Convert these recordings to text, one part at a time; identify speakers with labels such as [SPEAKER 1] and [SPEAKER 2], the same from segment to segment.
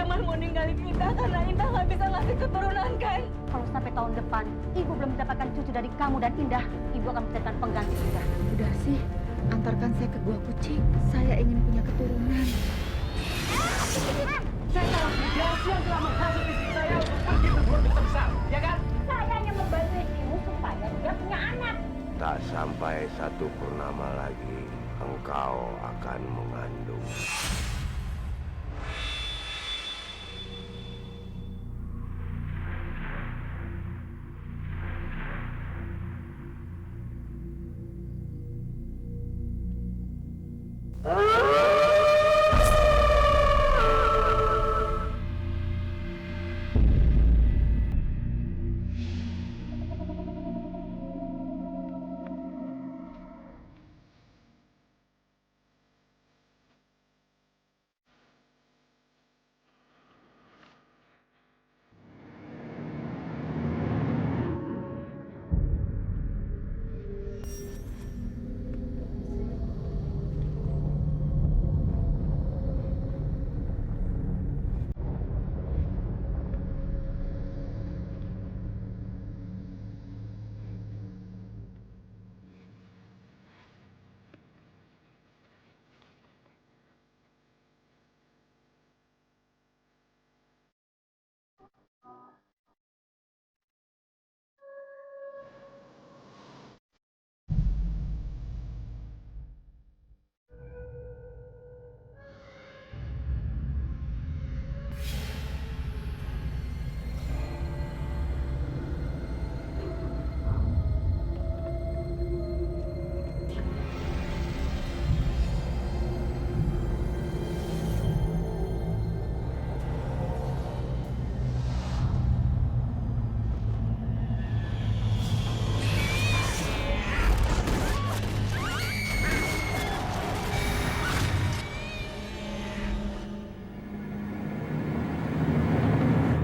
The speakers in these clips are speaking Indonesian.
[SPEAKER 1] Jamal mau ninggalin Indah karena Indah nggak bisa ngasih keturunan kan?
[SPEAKER 2] Kalau sampai tahun depan ibu belum mendapatkan cucu dari kamu dan Indah, ibu akan mencarikan pengganti Indah.
[SPEAKER 3] Udah sih, antarkan saya ke gua kucing. Saya ingin punya keturunan.
[SPEAKER 1] Saya tahu Yasi yang telah menghasut istri saya untuk pergi berbuat dosa besar, ya kan?
[SPEAKER 2] Saya hanya membantu istrimu supaya dia punya anak.
[SPEAKER 4] Tak sampai satu purnama lagi, engkau akan mengandung.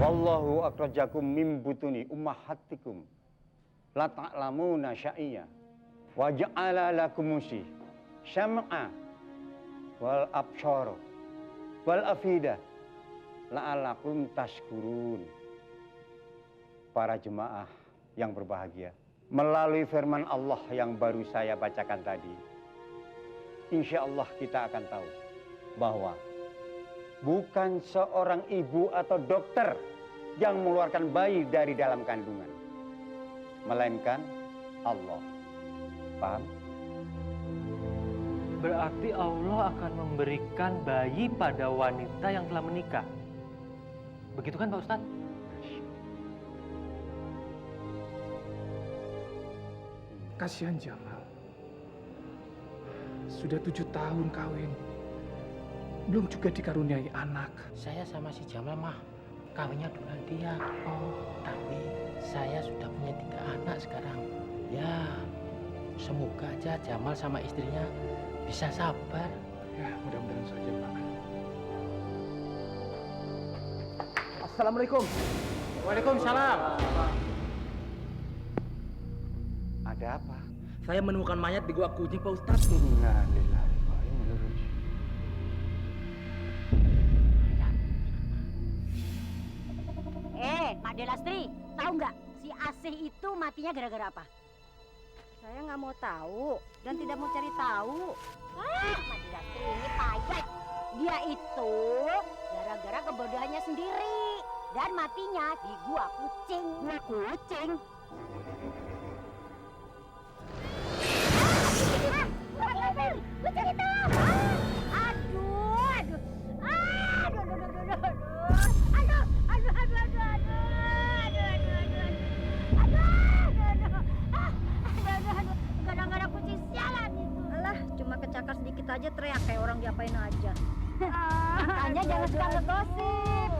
[SPEAKER 5] Wallahu akhrajakum min butuni ummahatikum la ta'lamuna syai'a wa ja'ala lakumusi syam'a wal absyara wal afida la'alakum tashkurun. Para jemaah yang berbahagia, melalui firman Allah yang baru saya bacakan tadi, insya Allah kita akan tahu bahwa bukan seorang ibu atau dokter yang mengeluarkan bayi dari dalam kandungan, melainkan Allah. Paham?
[SPEAKER 6] Berarti Allah akan memberikan bayi pada wanita yang telah menikah. Begitu kan Pak Ustadz?
[SPEAKER 7] Kasihan Jamal. Sudah 7 tahun kawin. Belum juga dikaruniai anak.
[SPEAKER 8] Saya sama si Jamal mah kawinnya duluan dia. Tapi saya sudah punya 3 anak sekarang. Ya, semoga aja Jamal sama istrinya bisa sabar.
[SPEAKER 7] Ya, mudah-mudahan saja, Pak.
[SPEAKER 5] Assalamualaikum.
[SPEAKER 8] Waalaikumsalam.
[SPEAKER 5] Ada apa?
[SPEAKER 8] Saya menemukan mayat di gua kucing Pak Ustadz.
[SPEAKER 5] Innalillahi wa inna ilaihi raji'un.
[SPEAKER 2] Mak Delastri, tahu nggak si Asih itu matinya gara-gara apa?
[SPEAKER 9] Saya nggak mau tahu dan tidak mau cari tahu.
[SPEAKER 2] Mak Delastri ini payah. Dia itu gara-gara kebodohannya sendiri dan matinya di gua kucing.
[SPEAKER 9] Gua kucing.
[SPEAKER 2] Kucing itu! Aduh! Gara-gara kucing sialan itu.
[SPEAKER 9] Alah, cuma kecakar sedikit aja teriak kayak orang diapain aja.
[SPEAKER 2] Makanya jangan suka ngegosip.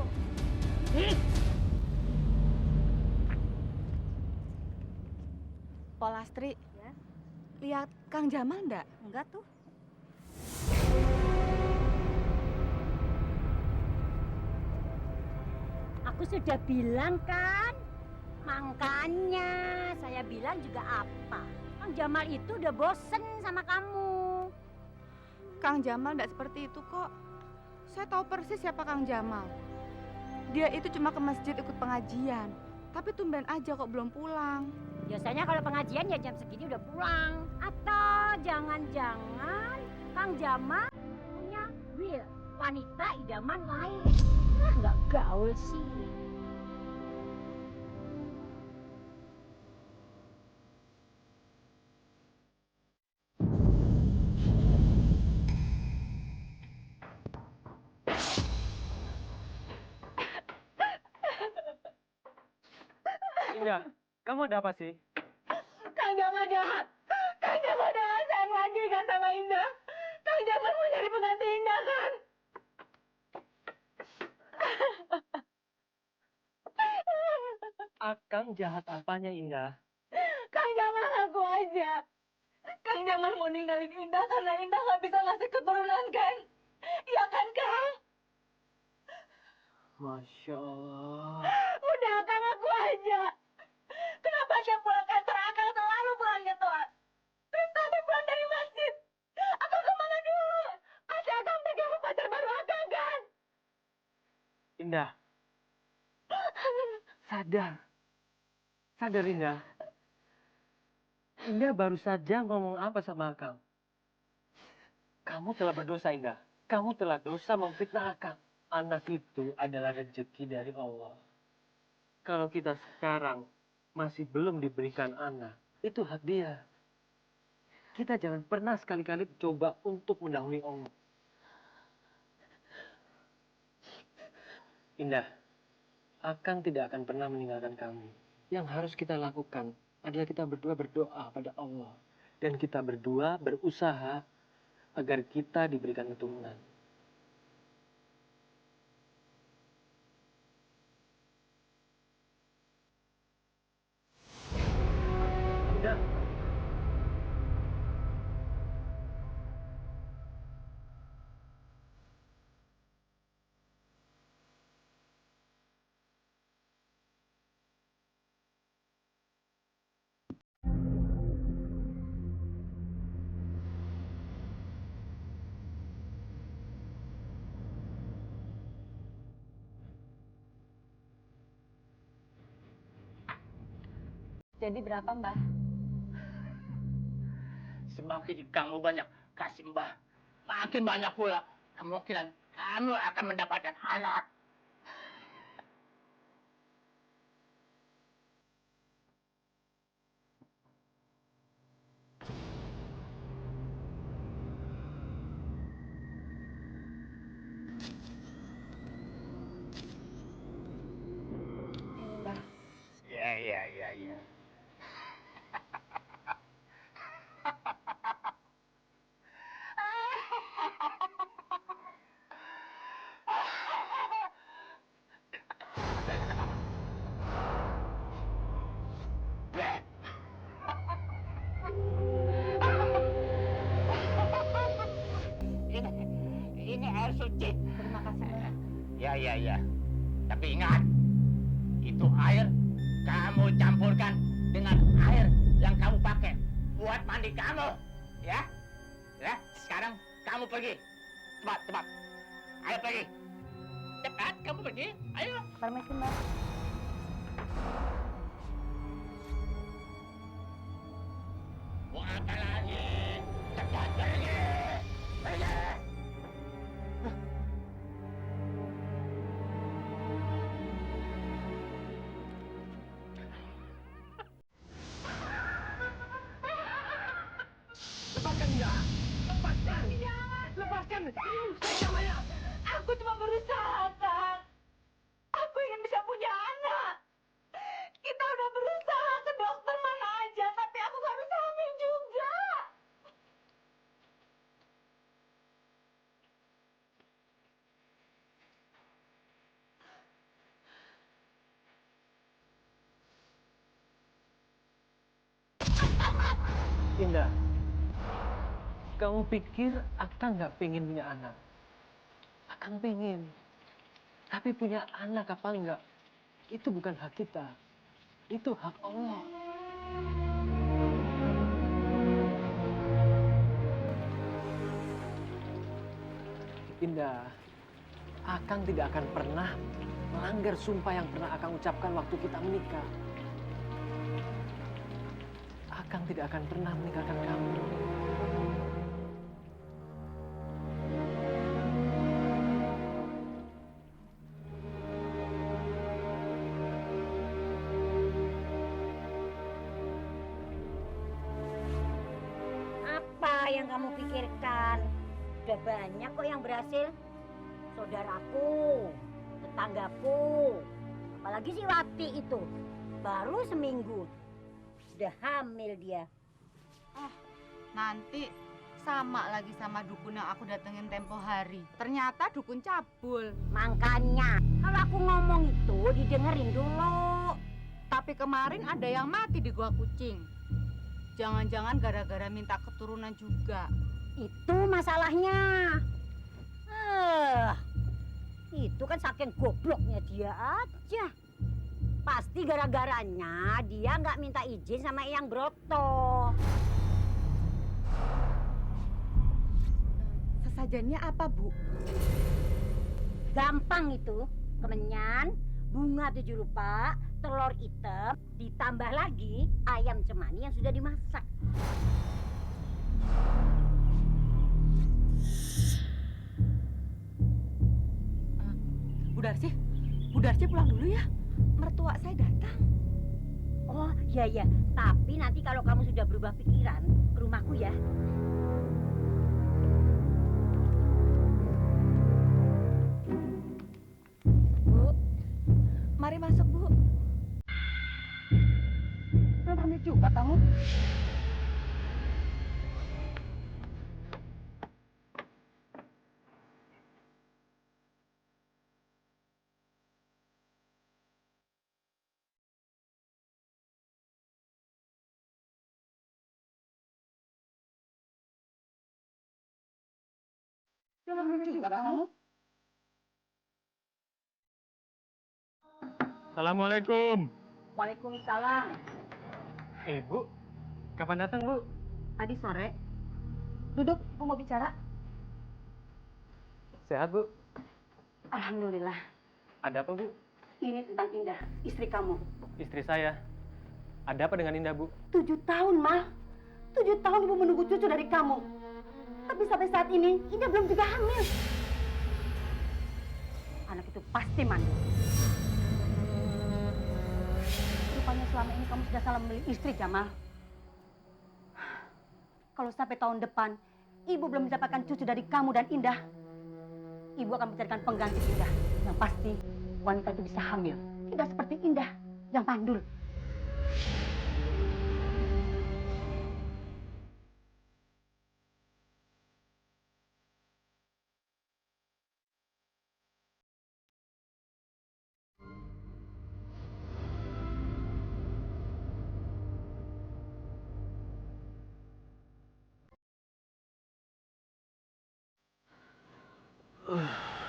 [SPEAKER 3] Polastri,
[SPEAKER 9] Ya?
[SPEAKER 3] lihat Kang Jamal enggak?
[SPEAKER 9] Enggak tuh.
[SPEAKER 2] Aku sudah bilang kan, makanya saya bilang juga apa. Kang Jamal itu udah bosen sama kamu.
[SPEAKER 3] Kang Jamal enggak seperti itu kok. Saya tahu persis siapa Kang Jamal. Dia itu cuma ke masjid ikut pengajian. Tapi tumben aja kok belum pulang.
[SPEAKER 2] Biasanya kalau pengajian ya jam segini udah pulang. Atau jangan-jangan Kang Jamal punya Will, wanita idaman lain. Ah, nggak gaul sih.
[SPEAKER 6] Indah, kamu ada apa sih?
[SPEAKER 2] Kang Jamal jahat. Kang Jamal udah nggak sayang lagi kan sama Indah. Kang Jamal mau jadi pengganti Indah kan?
[SPEAKER 6] Akang jahat apanya, Indah?
[SPEAKER 2] Kang Jamal ngaku aja. Kang Jamal mau ninggalin Indah karena Indah nggak bisa ngasih keturunan kan? Iya kan, Kang?
[SPEAKER 6] Masya Allah.
[SPEAKER 2] Udah, Kang, ngaku aja. Kenapa dia pulang kantor Akang selalu pulangnya telat? Terus tadi pulang dari masjid. Akang kemana dulu? Pasti Akang pergi sama pacar baru Akang kan?
[SPEAKER 6] Indah, sadar. Sadar, Indah. Indah baru saja ngomong apa sama Akang? Kamu telah berdosa, Indah. Kamu telah dosa memfitnah Akang. Anak itu adalah rezeki dari Allah. Kalau kita sekarang masih belum diberikan anak, itu hak dia. Kita jangan pernah sekali-kali coba untuk mendahului Allah. Indah, Akang tidak akan pernah meninggalkan kamu. Yang harus kita lakukan adalah kita berdua berdoa pada Allah. Dan kita berdua berusaha agar kita diberikan keturunan. Indah.
[SPEAKER 2] Jadi berapa, Mbah?
[SPEAKER 8] Semakin kamu banyak kasih Mbah, makin banyak pula kemungkinan kamu akan mendapatkan anak. Ya. Ini air suci.
[SPEAKER 3] Terima kasih, Mbak.
[SPEAKER 8] Ya. Tapi ingat, itu air kamu campurkan dengan air yang kamu pakai buat mandi kamu. Ya? Ya, sekarang kamu pergi. Cepat. Ayo pergi. Cepat kamu pergi. Ayo.
[SPEAKER 3] Permisi, Mbak.
[SPEAKER 8] Mau apa lagi? Cepat pergi. Pergi.
[SPEAKER 2] Lepaskan! Aku cuma berusaha, Kang. Aku ingin bisa punya anak. Kita udah berusaha ke dokter mana aja, tapi aku gak bisa hamil juga.
[SPEAKER 6] Indah, kamu pikir Akang nggak pengen punya anak? Akang pengen. Tapi punya anak apa enggak? Itu bukan hak kita. Itu hak Allah. Indah, Akang tidak akan pernah melanggar sumpah yang pernah Akang ucapkan waktu kita menikah. Akang tidak akan pernah meninggalkan kamu.
[SPEAKER 9] Apa yang kamu pikirkan? Udah banyak kok yang berhasil. Saudaraku, tetanggaku, apalagi si Wati itu. Baru seminggu, udah hamil dia.
[SPEAKER 3] Nanti sama lagi sama dukun yang aku datengin tempo hari. Ternyata dukun cabul.
[SPEAKER 9] Makanya, kalau aku ngomong itu didengerin dulu.
[SPEAKER 3] Tapi kemarin ada yang mati di gua kucing. Jangan-jangan gara-gara minta keturunan juga.
[SPEAKER 9] Itu masalahnya. Itu kan saking gobloknya dia aja. Pasti gara-garanya dia nggak minta izin sama Eyang Broto.
[SPEAKER 3] Sesajennya apa, Bu?
[SPEAKER 9] Gampang itu. Kemenyan, bunga 7 rupa, telur hitam, ditambah lagi ayam cemani yang sudah dimasak.
[SPEAKER 3] Bu Darsi pulang dulu ya. Mertua saya datang.
[SPEAKER 9] Oh iya ya, tapi nanti kalau kamu sudah berubah pikiran, ke rumahku ya.
[SPEAKER 3] Bu, mari masuk, Bu. Belum hamil juga kamu? Belum hamil juga kamu?
[SPEAKER 6] Assalamualaikum.
[SPEAKER 9] Waalaikumsalam.
[SPEAKER 6] Bu, kapan datang, Bu?
[SPEAKER 3] Tadi sore. Duduk, Bu mau bicara.
[SPEAKER 6] Sehat, Bu?
[SPEAKER 3] Alhamdulillah.
[SPEAKER 6] Ada apa, Bu?
[SPEAKER 3] Ini tentang Indah, istri kamu.
[SPEAKER 6] Istri saya. Ada apa dengan Indah, Bu?
[SPEAKER 3] 7 tahun, Mal. 7 tahun Ibu menunggu cucu dari kamu. Tapi sampai saat ini, Indah belum juga hamil. Anak itu pasti mandul. Rupanya selama ini kamu sudah salah memilih istri, Jamal. Kalau sampai tahun depan, Ibu belum mendapatkan cucu dari kamu dan Indah, Ibu akan mencarikan pengganti Indah. Yang pasti, wanita itu bisa hamil. Tidak seperti Indah, yang mandul.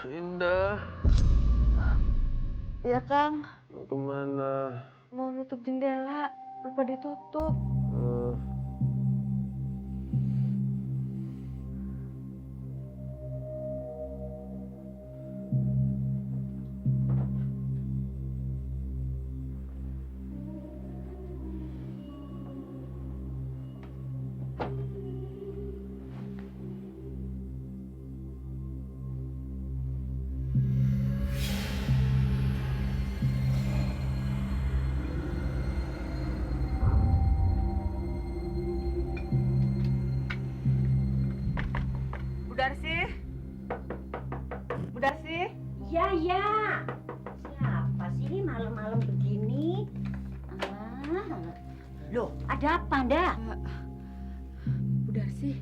[SPEAKER 6] Indah,
[SPEAKER 3] Iya, Kang.
[SPEAKER 6] mau kemana?
[SPEAKER 3] Mau nutup jendela, lupa ditutup. Bu Darsi? Bu Darsi?
[SPEAKER 9] Ya, ya. Siapa sih ini malam-malam begini? Loh, ada apa, Nda?
[SPEAKER 3] Bu Darsi,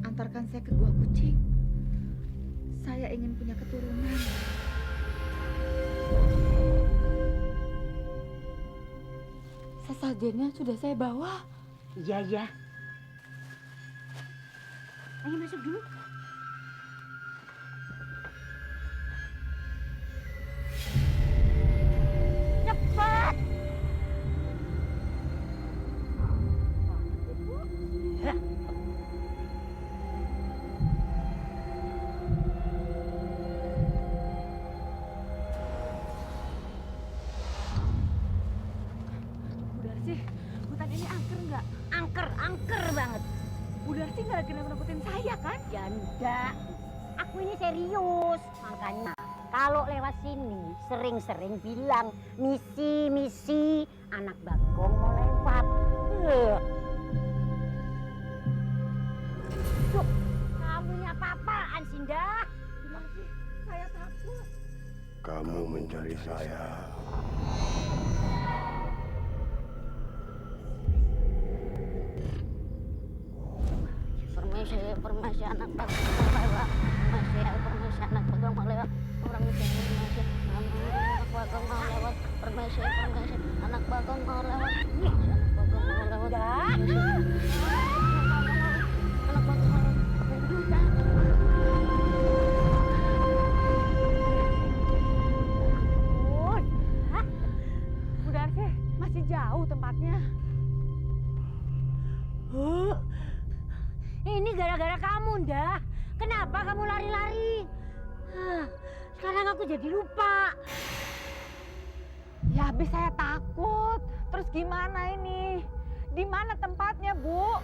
[SPEAKER 3] antarkan saya ke gua kucing. Saya ingin punya keturunan. Sesajennya sudah saya bawa.
[SPEAKER 9] Iya, ya. Ayo masuk dulu. Cepat. Hah.
[SPEAKER 2] nggak lagi nakutin saya kan?
[SPEAKER 9] Ya enggak. Aku ini serius. Makanya kalau lewat sini sering-sering bilang misi, anak Bagong mau lewat. Cuk, kamu ini apa-apaan sih, Indah?
[SPEAKER 2] Gimana sih? Saya takut.
[SPEAKER 4] Kamu mencari saya.
[SPEAKER 9] Permisi anak Bagong mau lewat. Permisi anak Bagong mau lewat. Permisi anak Bagong mau lewat. Permisi anak Bagong mau lewat. Anak Bagong mau lewat. Anak Bagong mau lewat.
[SPEAKER 2] Bu Darsi, masih jauh tempatnya.
[SPEAKER 9] Ini gara-gara kamu, Ndah. Kenapa kamu lari-lari? Sekarang aku jadi lupa.
[SPEAKER 2] Ya habis saya takut. Terus gimana ini? Di mana tempatnya, Bu?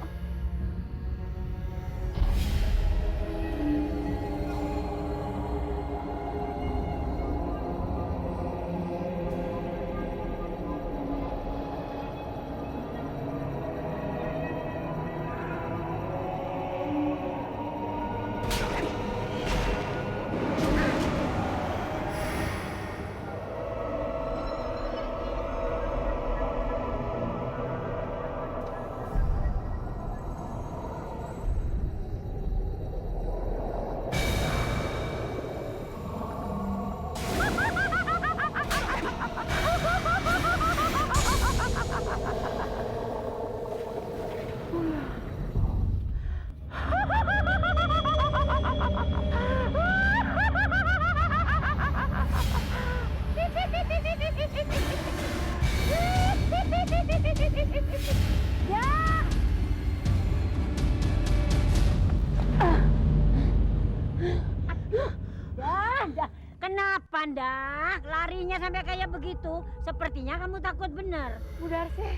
[SPEAKER 9] Kenapa, Ndah? Larinya sampai kayak begitu? Sepertinya kamu takut bener.
[SPEAKER 2] Bu Darsi,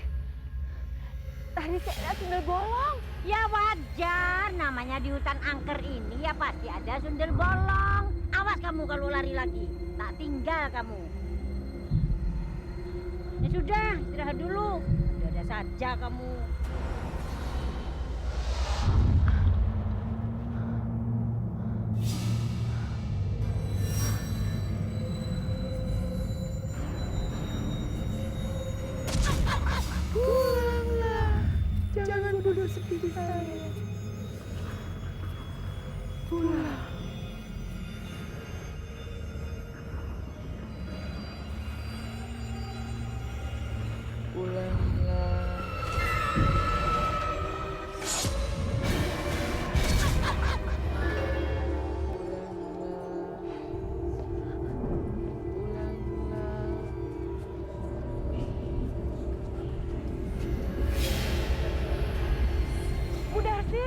[SPEAKER 2] tadi saya lihat sundel bolong.
[SPEAKER 9] Ya wajar, namanya di hutan angker ini ya pasti ada sundel bolong. Awas kamu kalau lari lagi, tak tinggal kamu. Ya sudah, istirahat dulu. Ada saja kamu.
[SPEAKER 2] Pulanglah, jangan bunuh seperti saya. Pulang. Bu Darsi.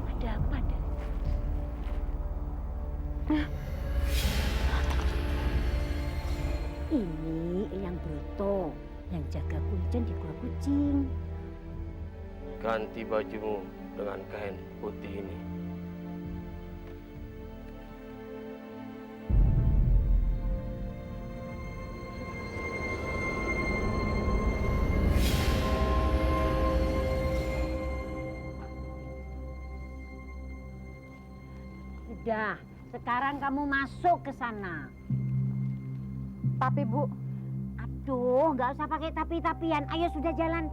[SPEAKER 2] Ada apa, Dah?
[SPEAKER 9] Ini Eyang Broto yang jaga kucing di gua kucing.
[SPEAKER 4] Ganti bajumu dengan kain putih ini.
[SPEAKER 9] Sudah, sekarang kamu masuk ke sana.
[SPEAKER 2] Tapi Bu,
[SPEAKER 9] Aduh, nggak usah pakai tapi-tapian. Ayo sudah jalan.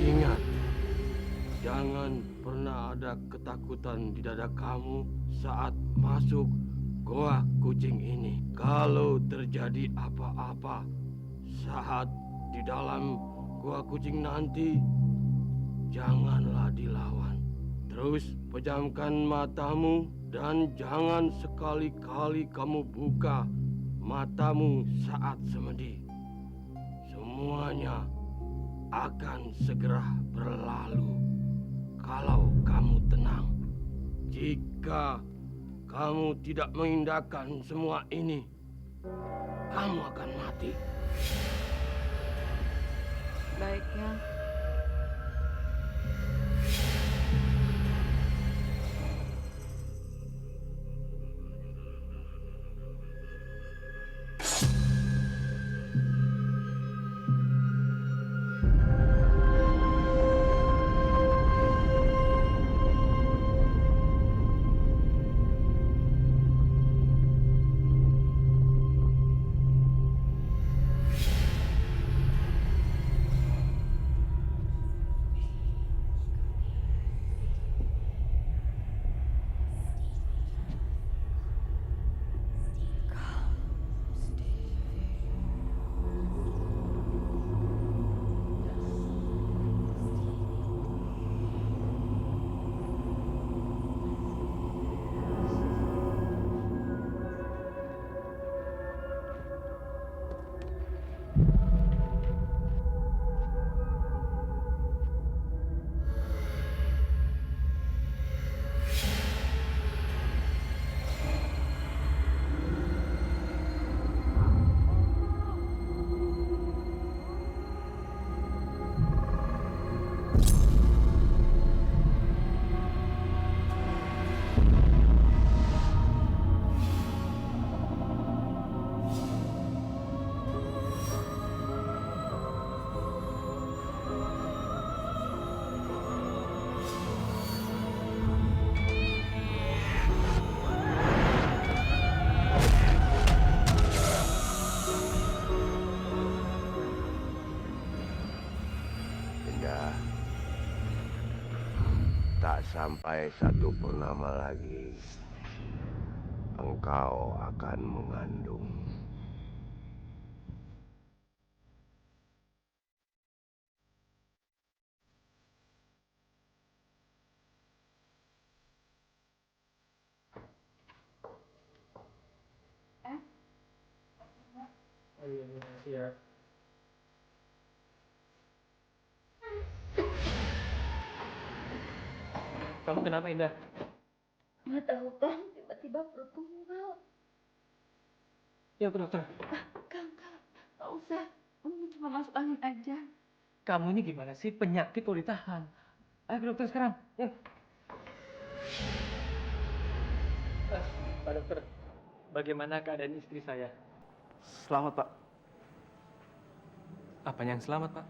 [SPEAKER 4] Ingat, jangan pernah ada ketakutan di dada kamu saat masuk goa kucing ini. Kalau terjadi apa-apa saat di dalam goa kucing nanti, janganlah dilawan. Terus pejamkan matamu Dan jangan sekali-kali kamu buka matamu saat semedi. Semuanya akan segera berlalu kalau kamu tenang. Jika kamu tidak mengindahkan semua ini, kamu akan mati.
[SPEAKER 2] Baiknya.
[SPEAKER 4] Indah, tak sampai satu purnama lagi, engkau akan mengandung.
[SPEAKER 6] Iya. Kamu kenapa, Indah?
[SPEAKER 2] Nggak tahu, Kang. Tiba-tiba perutku mual.
[SPEAKER 6] Ya, ke dokter.
[SPEAKER 2] Kang, nggak usah. Kamu cuma masuk angin aja.
[SPEAKER 6] Kamu ini gimana sih? Penyakit kok ditahan. Ayo ke dokter sekarang. Ya. Pak dokter, bagaimana keadaan istri saya?
[SPEAKER 10] Selamat, Pak.
[SPEAKER 6] Apa yang selamat, Pak?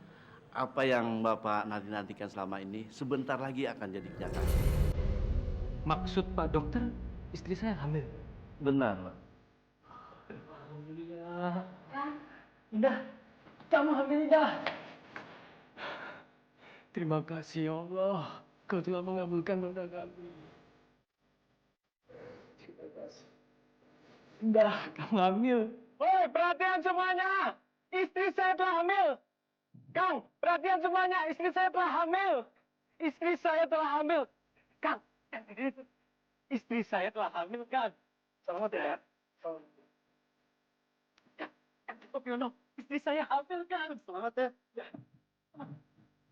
[SPEAKER 10] Apa yang Bapak nanti-nantikan selama ini sebentar lagi akan jadi kenyataan.
[SPEAKER 6] Maksud Pak dokter, istri saya hamil.
[SPEAKER 10] Benar, Pak.
[SPEAKER 6] Alhamdulillah. Indah, kamu hamil, Indah. Terima kasih ya Allah. Kau telah mengabulkan doa kami. Terima kasih. Indah, kamu hamil. Woi, perhatian semuanya. Istri saya telah hamil. Kang, perhatian semuanya. Istri saya telah hamil. Istri saya telah hamil. Kang, istri saya telah hamil, Kang. Selamat ya. Kang Piono, istri saya hamil, Kang. Selamat ya.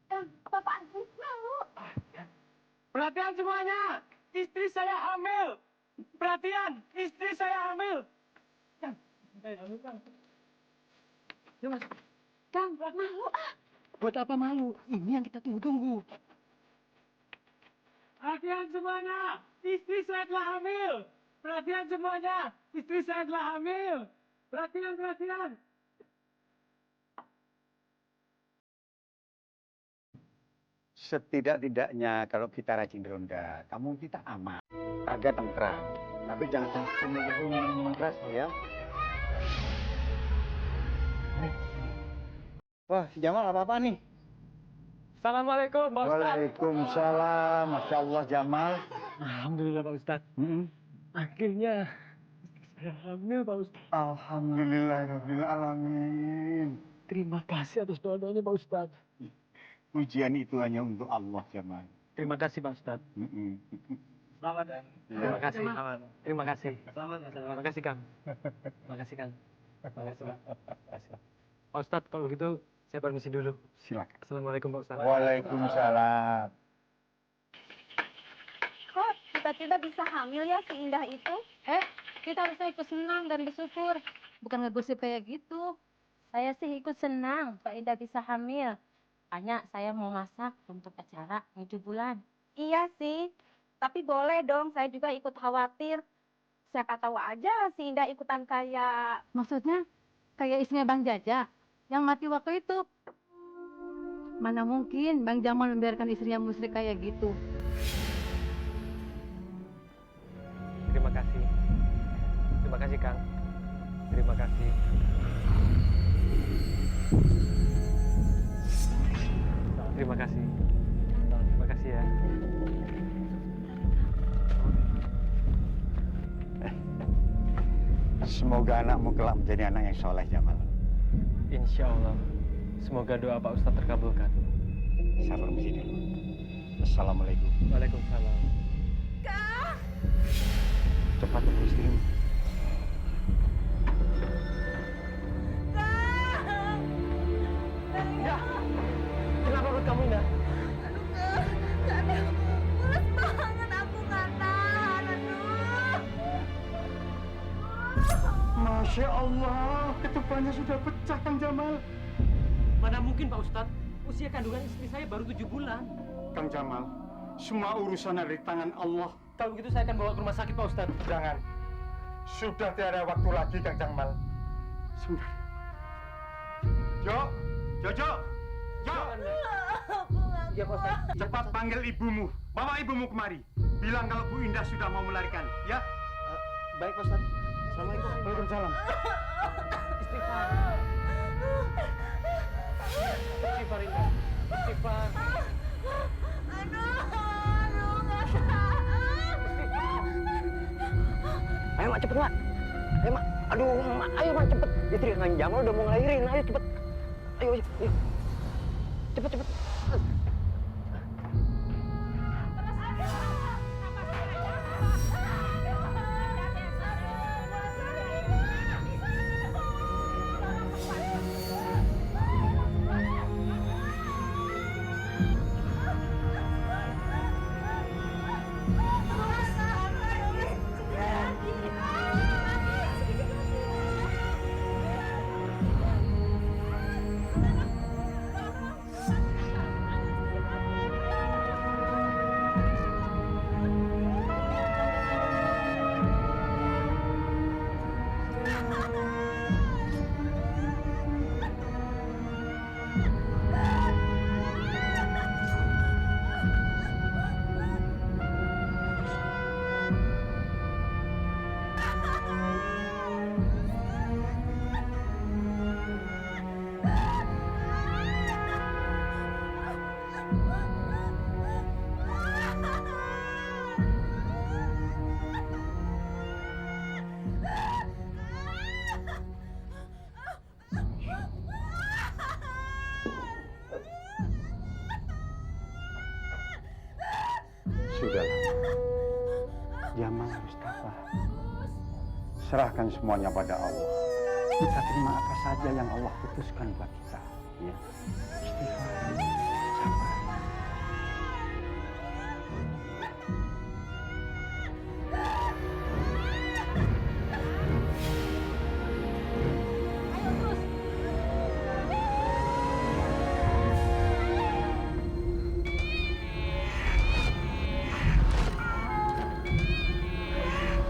[SPEAKER 2] Kang, Bapak Agus malu.
[SPEAKER 6] Perhatian semuanya. Istri saya hamil. Perhatian, istri saya hamil. Kang, saya hamil, Kang. Ya, Mas.
[SPEAKER 2] Kang, malu ah.
[SPEAKER 6] Buat apa malu? Ini yang kita tunggu-tunggu. Perhatian semuanya, istri saya telah hamil. Perhatian semuanya, istri saya telah hamil. Perhatian.
[SPEAKER 5] Setidak-tidaknya kalau kita rajin ronda, kamu kita aman. Agak tenggeram. Tapi jangan sampai keras ya. Wah, si Jamal apa-apa nih?
[SPEAKER 6] Assalamualaikum, Pak Ustadz.
[SPEAKER 5] Waalaikumsalam. Masya Allah, Jamal.
[SPEAKER 6] Alhamdulillah, Pak Ustadz. Akhirnya saya hamil, Pak Ustadz.
[SPEAKER 5] Alhamdulillahirrahmanirrahim.
[SPEAKER 6] Terima kasih atas doa-doanya, Pak Ustadz.
[SPEAKER 5] Ujian itu hanya untuk Allah, Jamal.
[SPEAKER 6] Terima kasih, Pak Ustadz. Selamat ya. Terima kasih. Selamat. Terima kasih. Selamat. Terima kasih Kang. Terima kasih Kang. Terima kasih Pak. Pak Ustadz, kalau gitu saya permisi dulu.
[SPEAKER 5] Silakan.
[SPEAKER 6] Assalamualaikum Pak Ustadz.
[SPEAKER 5] Waalaikumsalam.
[SPEAKER 2] Kok tiba-tiba bisa hamil ya si Indah itu? Kita harusnya ikut senang dan bersyukur. Bukan ngegosip kayak gitu. Saya sih ikut senang Pak Indah bisa hamil. Makanya saya mau masak untuk acara 7 bulan. Iya sih. Tapi boleh dong, saya juga ikut khawatir. Siapa tahu aja si Indah ikutan kayak... Maksudnya? Kayak istrinya Bang Jaja yang mati waktu itu. Mana mungkin Bang Jamal membiarkan istrinya musyrik kayak gitu.
[SPEAKER 6] Terima kasih. Terima kasih Kang. Terima kasih. Terima kasih. Terima kasih ya.
[SPEAKER 5] Semoga anakmu kelak menjadi anak yang soleh, Jamal.
[SPEAKER 6] Insya Allah. Semoga doa Pak Ustadz terkabulkan.
[SPEAKER 5] Saya permisi dulu. Assalamualaikum.
[SPEAKER 6] Waalaikumsalam.
[SPEAKER 5] Cepat temui istrimu.
[SPEAKER 6] Indah! Kenapa perut kamu Indah?
[SPEAKER 2] Mulus banget aku nggak tahan, aduh.
[SPEAKER 5] Masya Allah, ketubannya sudah pecah, Kang Jamal.
[SPEAKER 6] Mana mungkin Pak Ustadz? Usia kandungan istri saya baru 7 bulan.
[SPEAKER 5] Kang Jamal, semua urusan ada di tangan Allah.
[SPEAKER 6] Kalau begitu saya akan bawa ke rumah sakit Pak Ustadz.
[SPEAKER 5] Jangan. Sudah tiada waktu lagi, Kang Jamal. Sebentar. Jo, Jojo, Jo.
[SPEAKER 6] Iya Pak Ustadz.
[SPEAKER 5] Cepat panggil ibumu. Bawa ibumu kemari. Bilang kalau Bu Indah sudah mau melahirkan, ya?
[SPEAKER 10] Baik Pak Ustadz. Assalamualaikum.
[SPEAKER 5] Waalaikumsalam.
[SPEAKER 6] Istighfar. Istighfar Indah. Istighfar.
[SPEAKER 2] Aduh, nggak tahan.
[SPEAKER 1] Ayo mak cepet mak. Ayo mak. Aduh mak, ayo mak cepet. Istri Kang Jamal udah mau ngelahirin. Ayo cepet. Ayo, ayo, ayo. Cepet cepet.
[SPEAKER 5] Sudahlah. Jamal harus tabah. Serahkan semuanya pada Allah. Kita terima apa saja yang Allah putuskan buat kita. Ya. Istighfar. Sabar.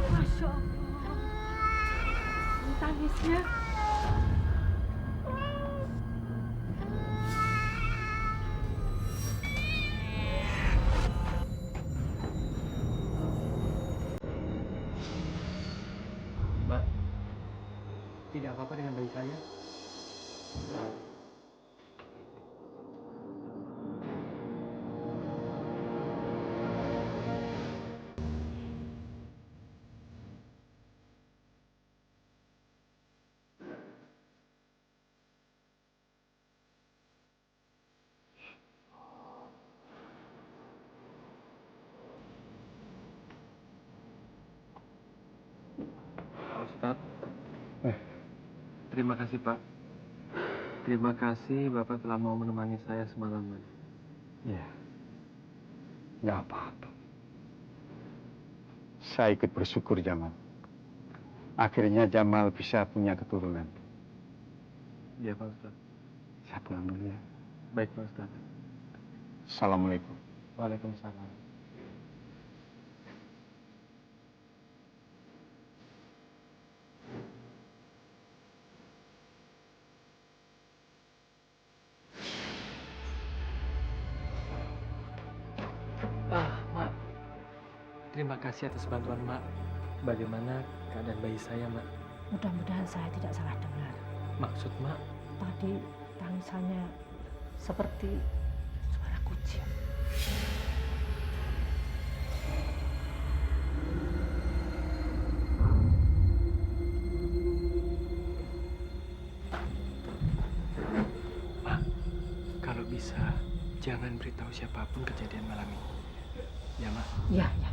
[SPEAKER 2] Masya Allah. Tangisnya.
[SPEAKER 6] Mbak, tidak apa-apa dengan bayi saya. Terima kasih, Pak. Terima kasih Bapak telah mau menemani saya semalaman.
[SPEAKER 5] Ya, nggak apa-apa. Saya ikut bersyukur Jamal. Akhirnya Jamal bisa punya keturunan.
[SPEAKER 6] Iya, Pak Ustaz.
[SPEAKER 5] Saya pulang dulu ya.
[SPEAKER 6] Baik, Pak Ustaz.
[SPEAKER 5] Assalamualaikum.
[SPEAKER 6] Waalaikumsalam. Mak. Terima kasih atas bantuan Mak. Bagaimana keadaan bayi saya, Mak?
[SPEAKER 11] Mudah-mudahan saya tidak salah dengar.
[SPEAKER 6] Maksud Mak?
[SPEAKER 11] Tadi tangisannya seperti suara kucing.
[SPEAKER 6] Mak, kalau bisa jangan beritahu siapapun kejadian malam ini. Ya, Mak?
[SPEAKER 11] Iya, ya.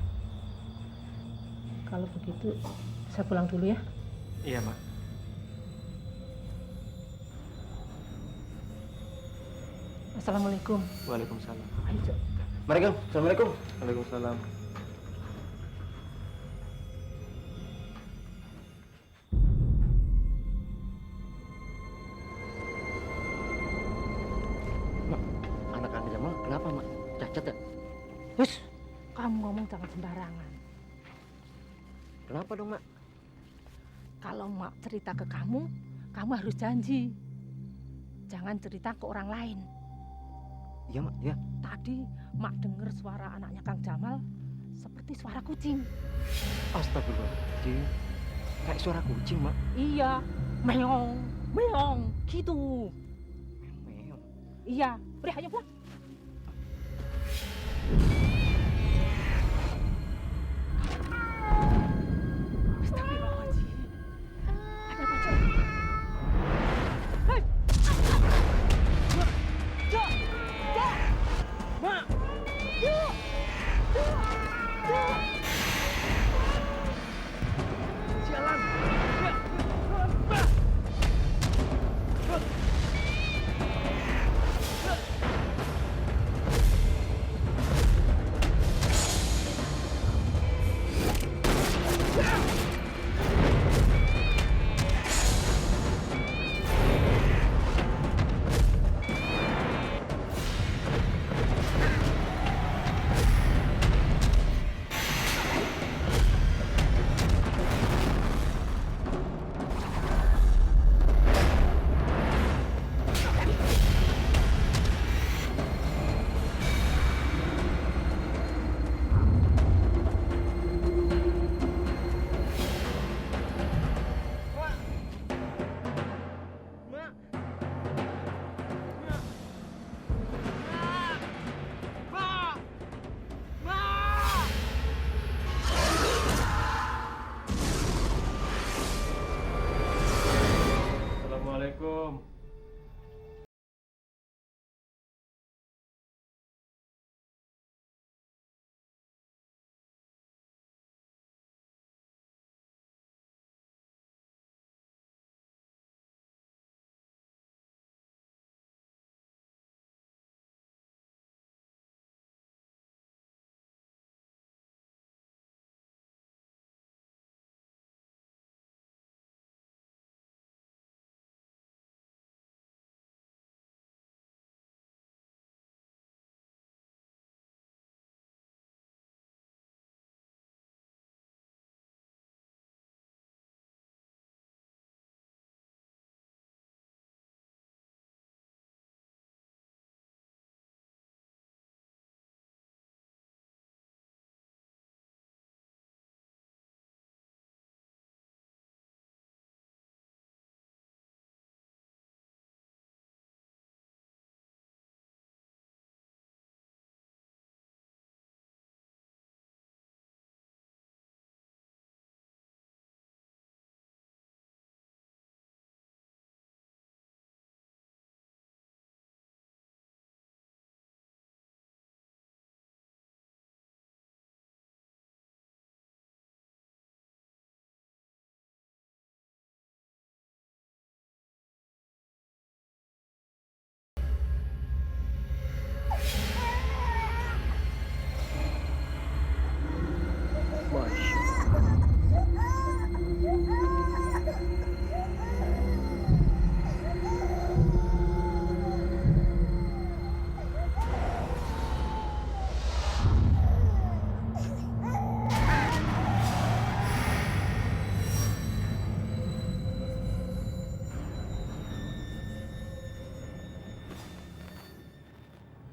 [SPEAKER 11] Kalau begitu, saya pulang dulu ya.
[SPEAKER 6] Iya, Mak.
[SPEAKER 11] Assalamualaikum.
[SPEAKER 6] Waalaikumsalam.
[SPEAKER 11] Ayo.
[SPEAKER 1] Assalamualaikum.
[SPEAKER 6] Waalaikumsalam.
[SPEAKER 1] Anak Kang Jamal kenapa, Mak? Cacat ya?
[SPEAKER 11] Hus, kamu ngomong jangan sembarangan.
[SPEAKER 1] Kenapa dong, Mak?
[SPEAKER 11] Kalau Mak cerita ke kamu harus janji. Jangan cerita ke orang lain.
[SPEAKER 1] Iya, Mak, ya.
[SPEAKER 11] Tadi Mak dengar suara anaknya Kang Jamal seperti suara kucing.
[SPEAKER 1] Astagfirullahaladzim. Kayak suara kucing, Mak.
[SPEAKER 11] Iya, meong, meong, gitu.
[SPEAKER 1] Meong.
[SPEAKER 11] Iya, udah ayo pulang. Astagfirullahaladzim. Ada apa, Cok? Hei! Mak! Cok! Cok! Mak! Cok! Cok! Cok! Sialan!
[SPEAKER 6] Assalamualaikum.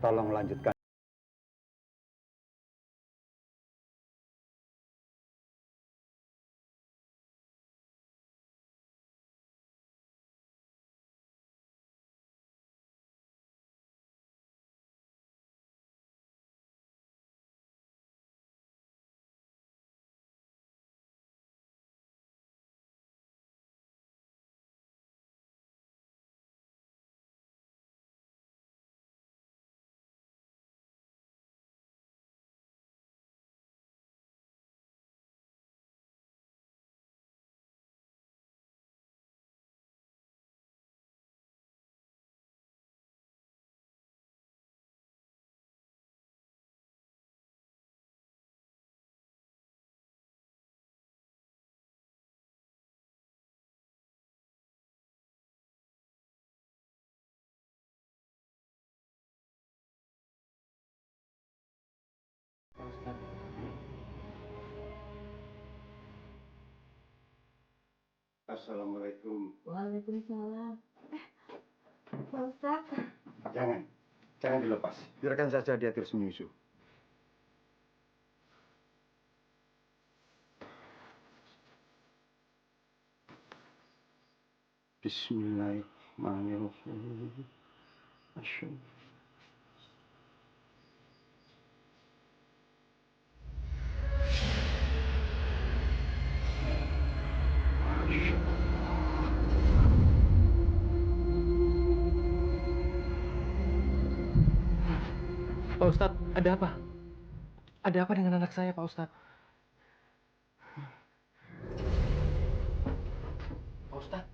[SPEAKER 5] tolong lanjutkan. Assalamualaikum.
[SPEAKER 3] Waalaikumsalam. Pak Ustadz.
[SPEAKER 5] Jangan dilepas. Biarkan saja dia terus menyusu. Bismillahirrahmanirrahim. Asyhadu.
[SPEAKER 6] Pak Ustadz, ada apa? Ada apa dengan anak saya, Pak Ustadz? Pak Ustadz?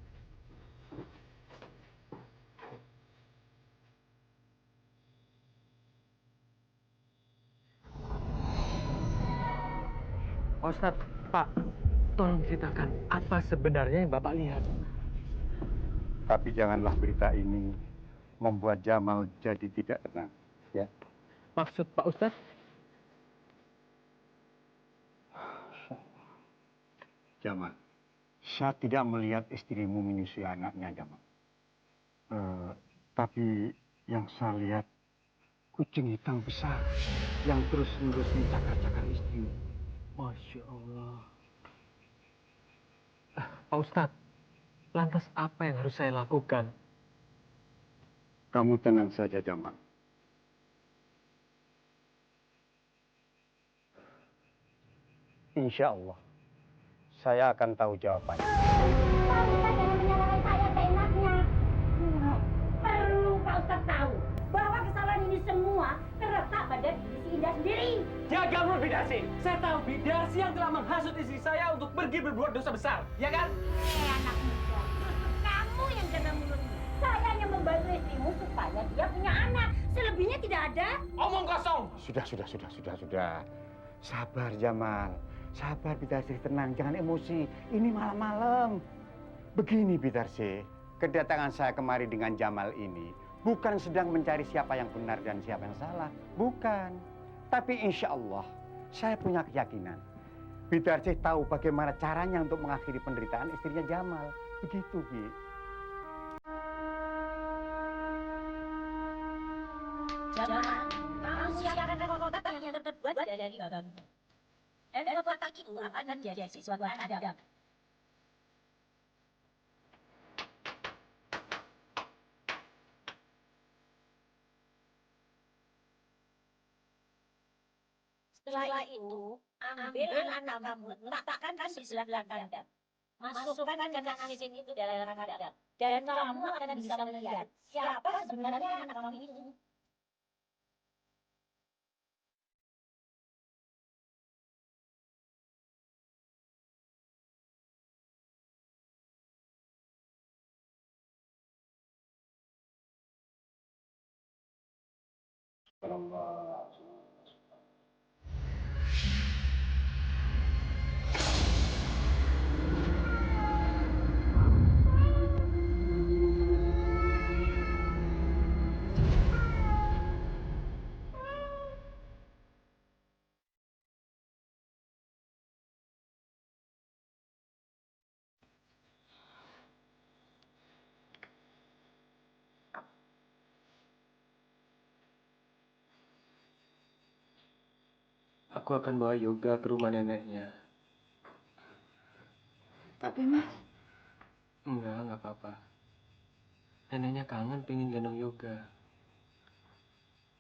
[SPEAKER 6] Pak Ustadz, Pak, tolong ceritakan apa sebenarnya yang Bapak lihat.
[SPEAKER 5] Tapi janganlah berita ini membuat Jamal jadi tidak tenang, ya.
[SPEAKER 6] Maksud Pak Ustadz?
[SPEAKER 5] Jamal, saya tidak melihat istrimu menyusui anaknya, Jamal. Tapi yang saya lihat kucing hitam besar yang terus-menerus mencakar-cakar istrimu.
[SPEAKER 6] Masya Allah. Pak Ustadz, lantas apa yang harus saya lakukan?
[SPEAKER 5] Kamu tenang saja, Jamal. Insya Allah, saya akan tahu jawabannya.
[SPEAKER 3] Saya seenaknya. Perlu Pak Ustadz tahu bahwa kesalahan ini semua terletak pada diri si Indah sendiri.
[SPEAKER 6] Jaga mulut Bidasi. Saya tahu Bidasi yang telah menghasut istri saya untuk pergi berbuat dosa besar, ya kan?
[SPEAKER 3] Anak muda, justru kamu yang jaga mulutmu. Saya hanya membantu istrimu supaya dia punya anak. Selebihnya tidak ada.
[SPEAKER 6] Omong kosong.
[SPEAKER 5] Sudah. Sabar, Jamal. Sabar, Bidarsi. Tenang, jangan emosi. Ini malam-malam. Begini, Bidarsi. Kedatangan saya kemari dengan Jamal ini bukan sedang mencari siapa yang benar dan siapa yang salah. Bukan. Tapi insya Allah, saya punya keyakinan. Bidarsi tahu bagaimana caranya untuk mengakhiri penderitaan istrinya Jamal. Begitu, Bi.
[SPEAKER 3] Jangan kamu siapkan kotak yang terbuat dari bambu. Dan kotak itu akan menjadi sesuatu yang ada. Setelah itu, ambil anak kamu, letakkan di sebelah kandang. Masukkan ke mesin itu dalam kandang. Dan kamu akan bisa melihat siapa sebenarnya anak kamu itu.
[SPEAKER 6] Aku akan bawa Yoga ke rumah neneknya.
[SPEAKER 2] Tapi Mas,
[SPEAKER 6] Enggak apa-apa. Neneknya kangen pengen gendong Yoga.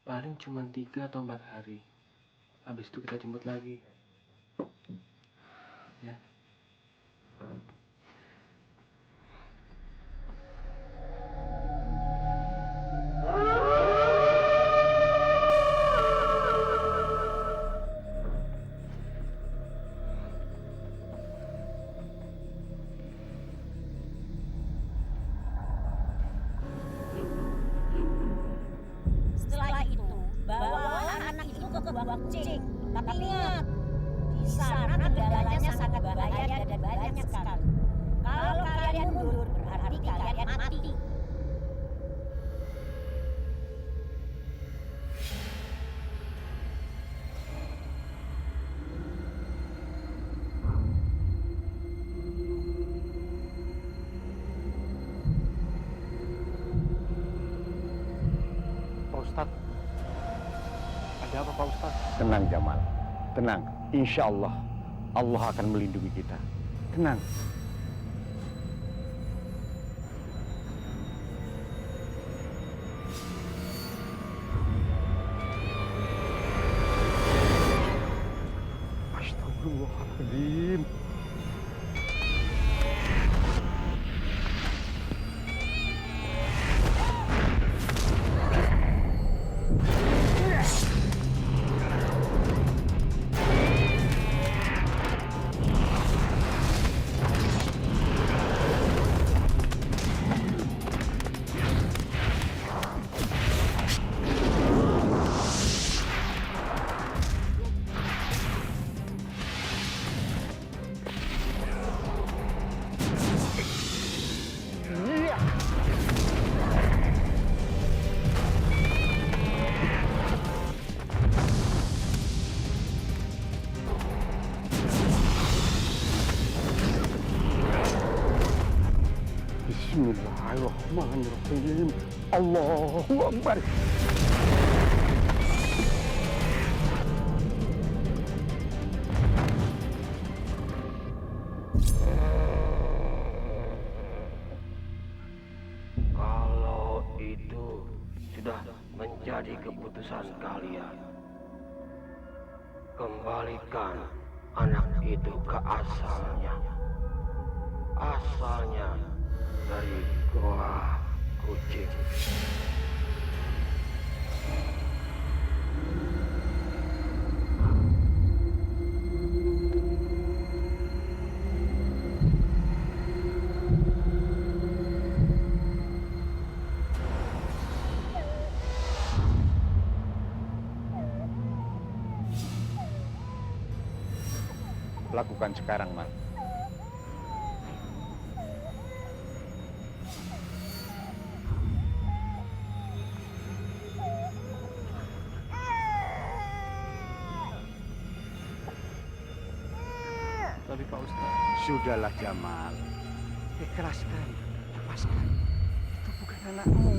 [SPEAKER 6] Paling cuma 3 atau 4 hari. Habis itu kita jemput lagi. Ya.
[SPEAKER 3] Setelah itu, bawa anak itu ke gua kucing. Tapi ingat, di sana kendalanya sangat bahaya dan banyak sekali. Kalau kalian mundur, berarti kalian mati.
[SPEAKER 5] Pak Ustadz, ada apa Pak Ustadz? Tenang Jamal, tenang. Insya Allah, Allah akan melindungi kita. Tenang. Astagfirullahaladzim. Bismillahirrahmanirrahim. Allahu Akbar.
[SPEAKER 4] Kalau itu sudah menjadi keputusan kalian, kembalikan anak itu ke asalnya. Asalnya dari Goa Kucing.
[SPEAKER 5] Lakukan sekarang, Mas.
[SPEAKER 6] Tapi Pak Ustadz,
[SPEAKER 5] Sudahlah Jamal. Ikhlaskan, lepaskan. Itu bukan anakmu.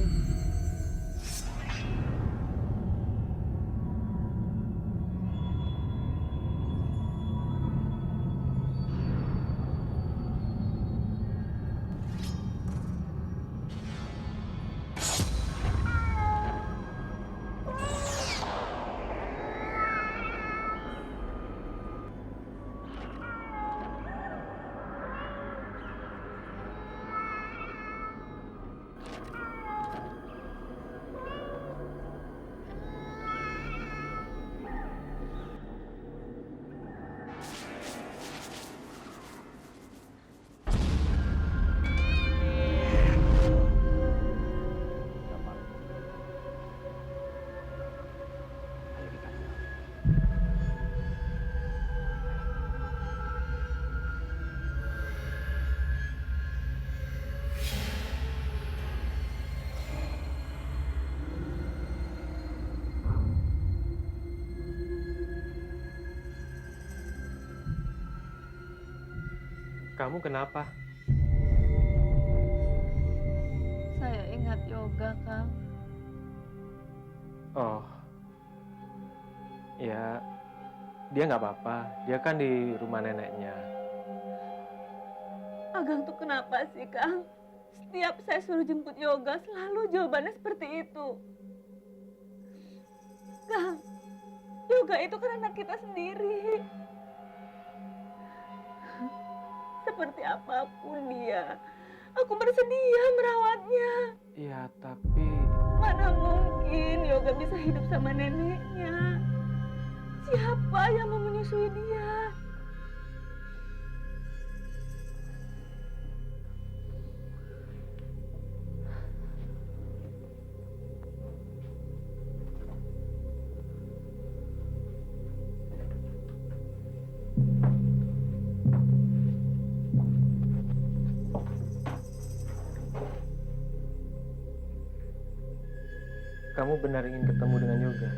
[SPEAKER 6] kamu kenapa?
[SPEAKER 2] saya ingat Yoga, Kang.
[SPEAKER 6] Oh, ya Dia nggak apa-apa. Dia kan di rumah neneknya.
[SPEAKER 2] Agang tuh kenapa sih, Kang? Setiap saya suruh jemput Yoga, selalu jawabannya seperti itu. Kang, Yoga itu kan anak kita sendiri. Seperti apapun dia, aku bersedia merawatnya.
[SPEAKER 6] Iya, tapi...
[SPEAKER 2] Mana mungkin Yoga bisa hidup sama neneknya? Siapa yang mau menyusui dia?
[SPEAKER 6] Kamu benar ingin ketemu dengan Yoga?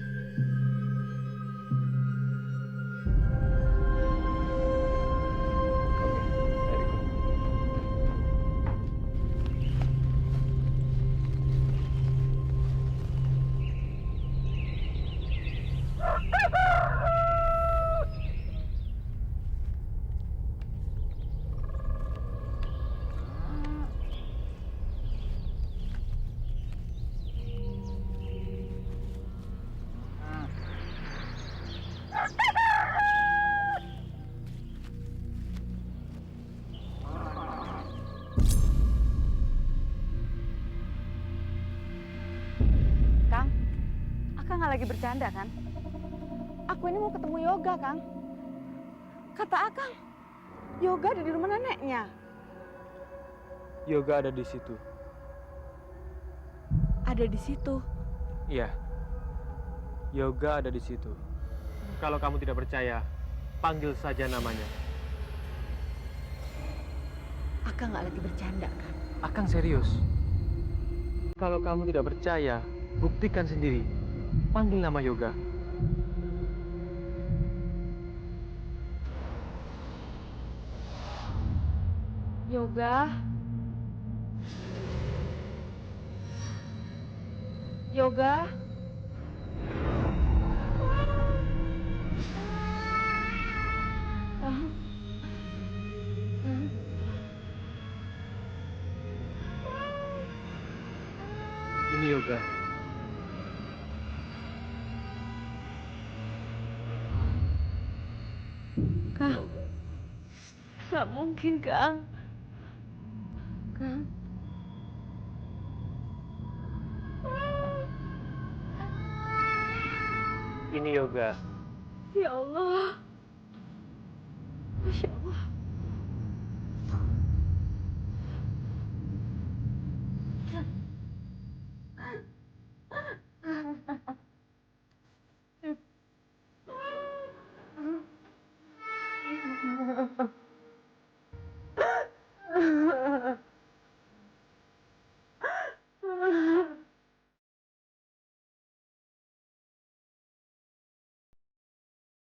[SPEAKER 2] Kang, Akang nggak lagi bercanda kan? Aku ini mau ketemu Yoga, Kang. Kata Akang, Yoga ada di rumah neneknya.
[SPEAKER 6] Yoga ada di situ.
[SPEAKER 2] Ada di situ.
[SPEAKER 6] Iya. Yoga ada di situ. Kalau kamu tidak percaya, panggil saja namanya.
[SPEAKER 2] Akang nggak lagi bercanda kan?
[SPEAKER 6] Akang serius. Kalau kamu tidak percaya, buktikan sendiri. Panggil nama Yoga.
[SPEAKER 2] Yoga. Yoga.
[SPEAKER 6] Ini Yoga.
[SPEAKER 2] Kang. Nggak mungkin, Kang. Kang.
[SPEAKER 6] Ini Yoga.
[SPEAKER 2] Ya Allah.